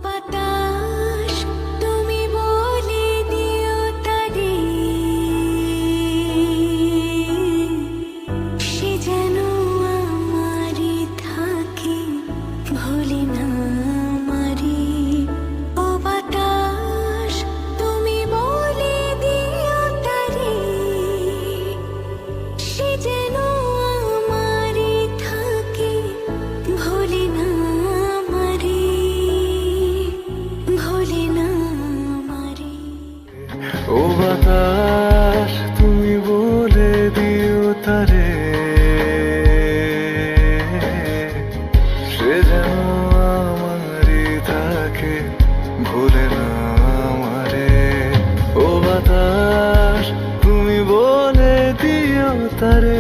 বাতাস তুমি বলে দিও তারে, সে যেন আমারই থাকে, ভুলে না আমারে। ও বাতাস তুমি বলে দিও তারে, সে যেন আমারই থাকে, ভুলে না আমারে, ভুলে না আমারে। ও বাতাস তুমি বলে দিও তারে, সে যেন আমারই থাকে, ভুলে না আমারে। ও বাতাস তুমি বলে দিও তারে,